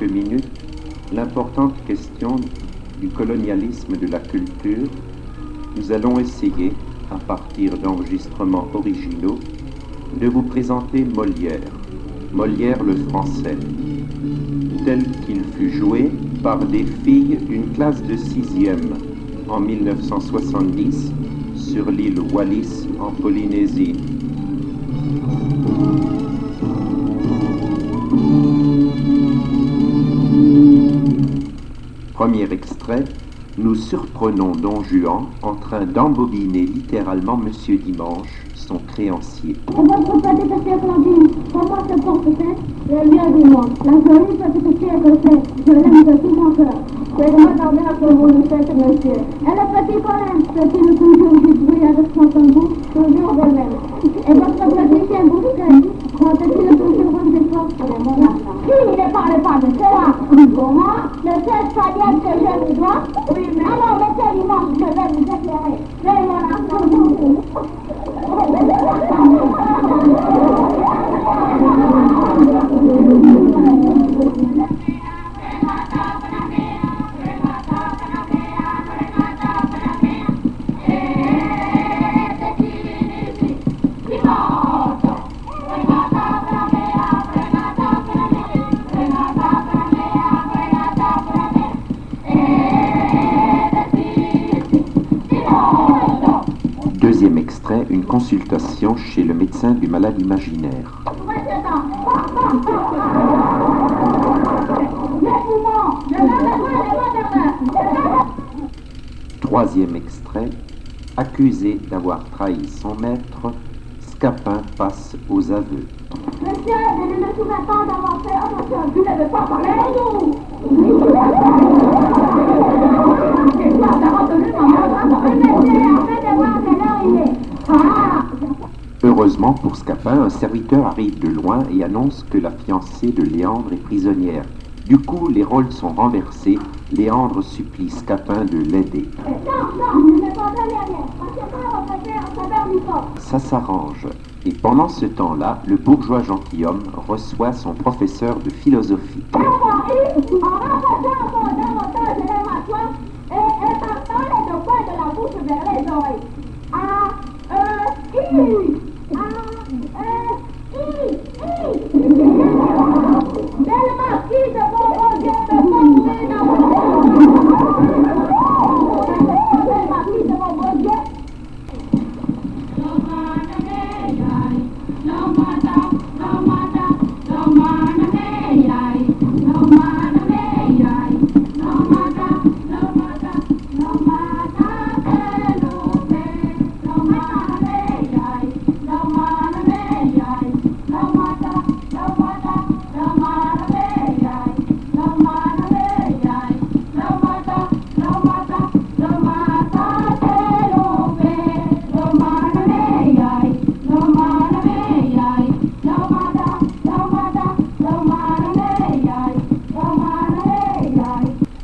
quelques minutes l'importante question du colonialisme de la culture, nous allons essayer, à partir d'enregistrements originaux, de vous présenter Molière, Molière le français, tel qu'il fut joué par des filles d'une classe de 6e en 1970 sur l'île Wallis en Polynésie. Premier extrait, nous surprenons Don Juan en train d'embobiner littéralement Monsieur Dimanche, son créancier. Votre petite Clémentine, comment se porte-t-elle? Le bien dimanche. La jolie petite fille que c'est, je l'aime de tout mon cœur. C'est extraordinaire que vous nous faites, monsieur. Et le petit Colin, fait-il toujours du bruit avec son tambour? Toujours de même. Et votre petit chien Bousquet, compte-t-il toujours un effort pour les mon enfant? Il ne parle pas de cela. Comment? Le seul salaire que je lui dois? Oui, mais alors, monsieur Dimanche, je vais vous éclairer. C'est mon enfant. Deuxième extrait, une consultation chez le médecin du malade imaginaire. Troisième extrait, accusé d'avoir trahi son maître, Scapin passe aux aveux. Monsieur, je ne me souviens pas d'avoir fait attention. Vous n'avez pas parlé à nous. C'est quoi, t'as retenu ma main? Monsieur, arrête de voir quelle heure il est. Ah! Heureusement pour Scapin, un serviteur arrive de loin et annonce que la fiancée de Léandre est prisonnière. Du coup, les rôles sont renversés. Léandre supplie Scapin de l'aider. Non, je ne vais pas aller à l'aide. Passez-moi votre père à travers du corps. Ça s'arrange. Et pendant ce temps-là, le bourgeois gentilhomme reçoit son professeur de philosophie. En renforçant encore davantage les mâchoires et partant les deux coins de la bouche vers les oreilles. I. Belle marquise de mon Dieu, me font dans mon belle marquise de mon bon Dieu.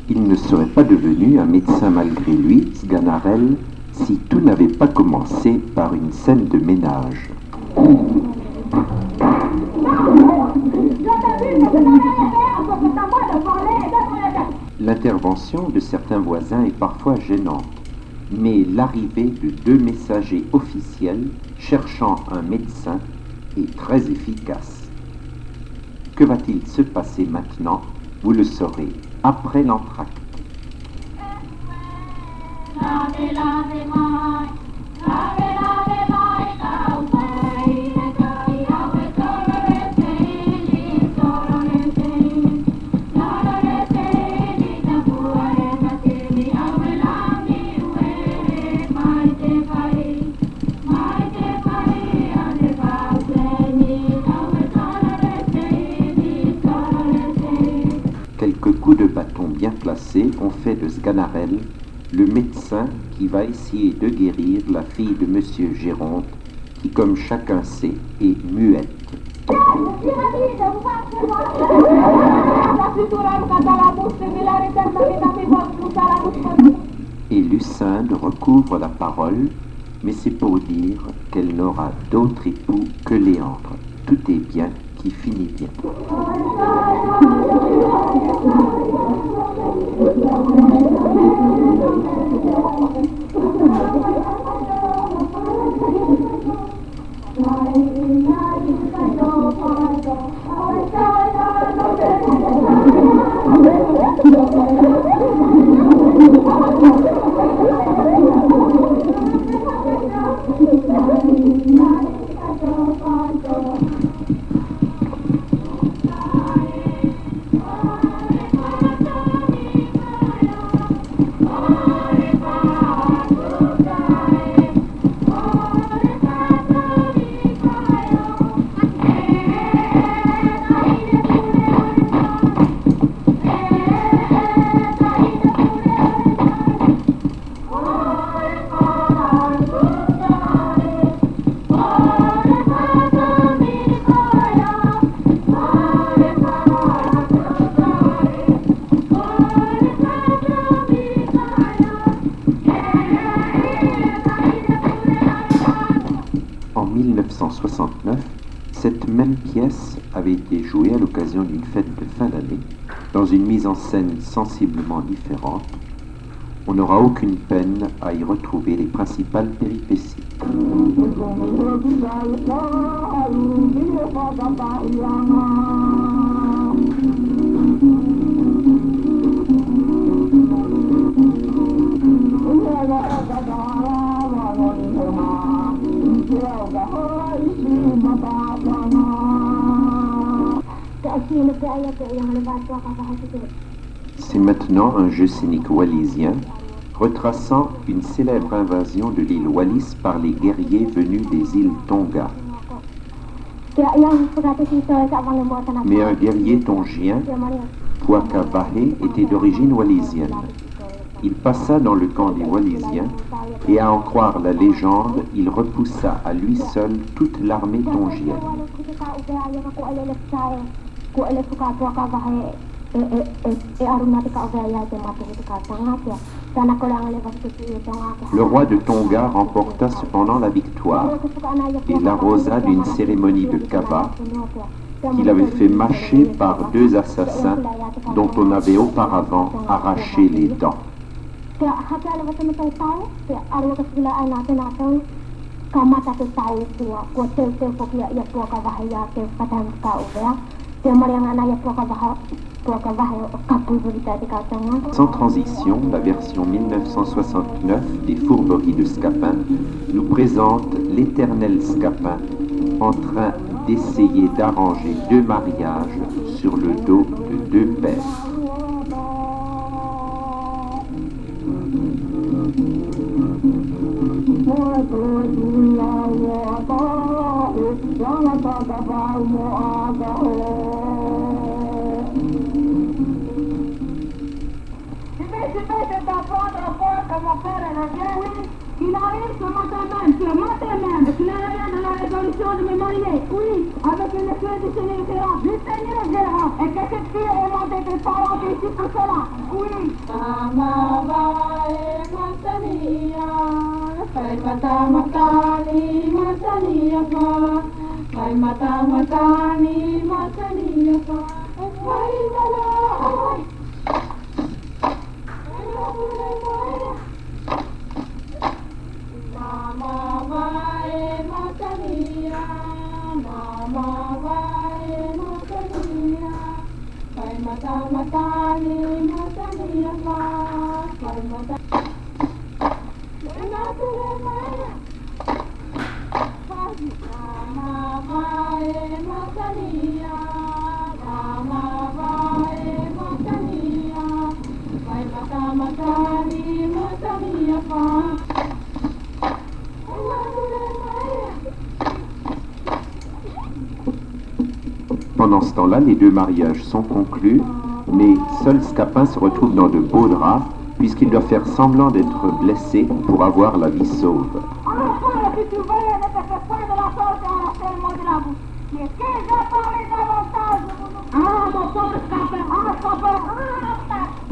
Il ne serait pas devenu un médecin malgré lui, Sganarelle, si tout n'avait pas commencé par une scène de ménage. L'intervention de certains voisins est parfois gênante, mais l'arrivée de deux messagers officiels cherchant un médecin est très efficace. Que va-t-il se passer maintenant? Vous le saurez après l'entracte. Quelques coups de bâton bien placés ont fait de Sganarelle le médecin qui va essayer de guérir la fille de Monsieur Géronte, qui, comme chacun sait, est muette. Et Lucinde recouvre la parole, mais c'est pour dire qu'elle n'aura d'autre époux que Léandre. Tout est bien qui finit bien. 1969, cette même pièce avait été jouée à l'occasion d'une fête de fin d'année, dans une mise en scène sensiblement différente. On n'aura aucune peine à y retrouver les principales péripéties. C'est maintenant un jeu scénique wallisien retraçant une célèbre invasion de l'île Wallis par les guerriers venus des îles Tonga. Mais un guerrier tongien, Puaka Bahé, était d'origine wallisienne. Il passa dans le camp des Wallisiens et, à en croire la légende, il repoussa à lui seul toute l'armée tongienne. Le roi de Tonga remporta cependant la victoire et l'arrosa d'une cérémonie de kava qu'il avait fait mâcher par deux assassins dont on avait auparavant arraché les dents. Sans transition, la version 1969 des Fourberies de Scapin nous présente l'éternel Scapin en train d'essayer d'arranger deux mariages sur le dos de deux pères. Il arrive ce matin même, qu'il revient de la résolution de me marier, oui, avec une espèce de Seigneur Gérard, du Seigneur Gérard, et que cette fille est montée de parents ici pour cela, oui. Pendant ce temps-là, les deux mariages sont conclus, mais seul Scapin se retrouve dans de beaux draps, puisqu'il doit faire semblant d'être blessé pour avoir la vie sauve.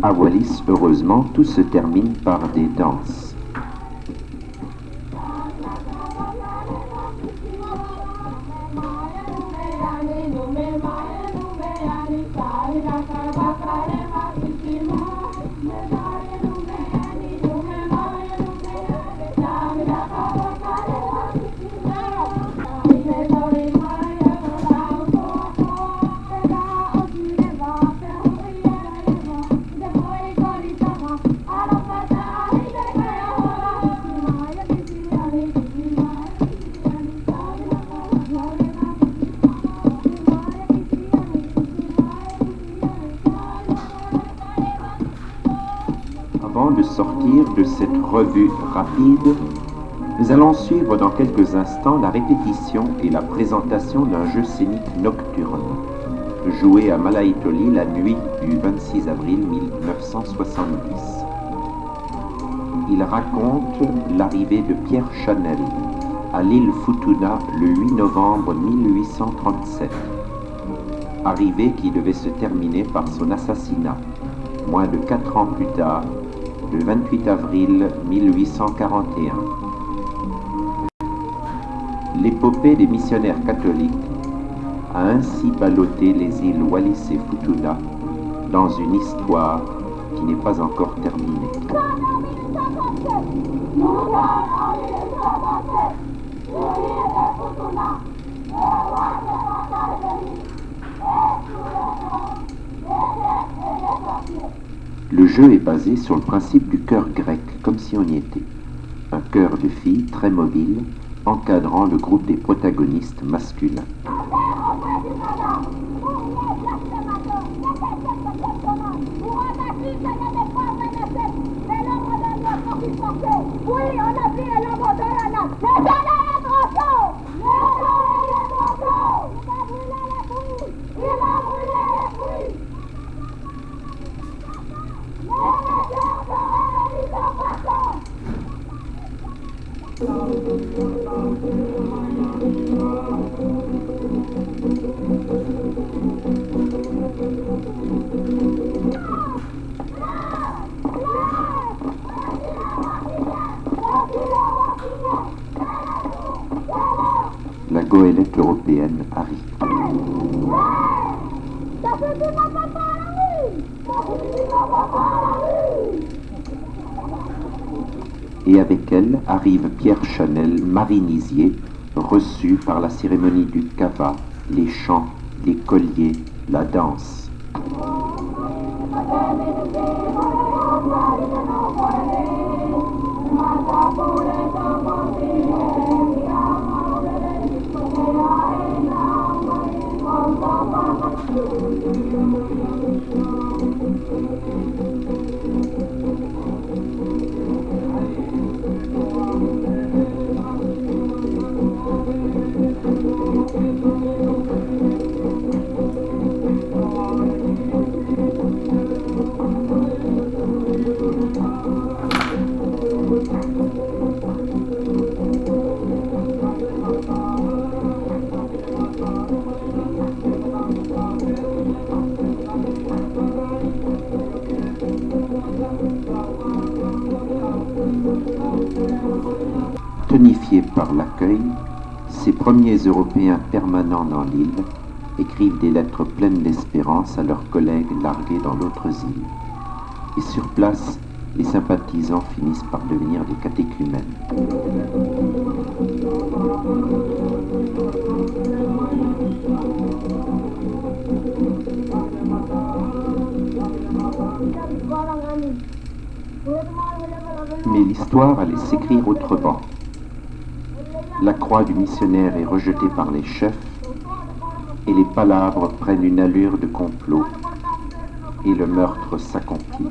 À Wallis, heureusement, tout se termine par des danses. Avant de sortir de cette revue rapide, nous allons suivre dans quelques instants la répétition et la présentation d'un jeu scénique nocturne, joué à Malaitoli la nuit du 26 avril 1970. Il raconte l'arrivée de Pierre Chanel à l'île Futuna le 8 novembre 1837. Arrivée qui devait se terminer par son assassinat, moins de 4 ans plus tard, le 28 avril 1841. L'épopée des missionnaires catholiques a ainsi ballotté les îles Wallis et Futuna dans une histoire qui n'est pas encore terminée. Le jeu est basé sur le principe du chœur grec, comme si on y était. Un chœur de filles très mobile, encadrant le groupe des protagonistes masculins. La goélette européenne arrive. Et avec elle arrive Pierre Chanel, marinisier, reçu par la cérémonie du kava, les chants, les colliers, la danse. Tonifiés par l'accueil, ces premiers Européens permanents dans l'île écrivent des lettres pleines d'espérance à leurs collègues largués dans d'autres îles. Et sur place, les sympathisants finissent par devenir des catéchumènes. Mais l'histoire allait s'écrire autrement. La croix du missionnaire est rejetée par les chefs et les palabres prennent une allure de complot et le meurtre s'accomplit.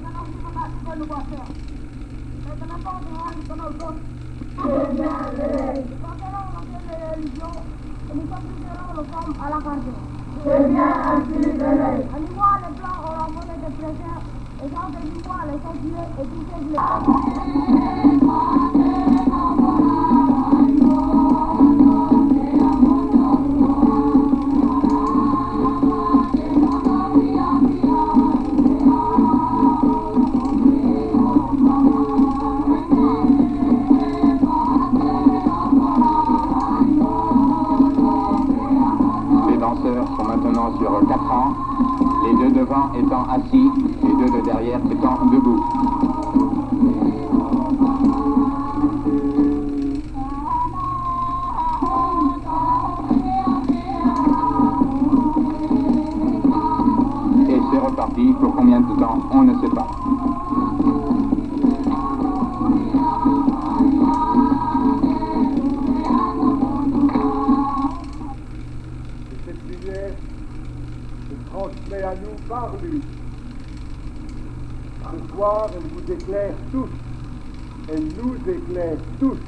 Sont maintenant sur 4 ans, les deux devant étant assis, les deux de derrière étant debout. Et c'est reparti, pour combien de temps, on ne sait pas. Transmet à nous par lui. Ce soir, elle vous éclaire tous. Elle nous éclaire tous.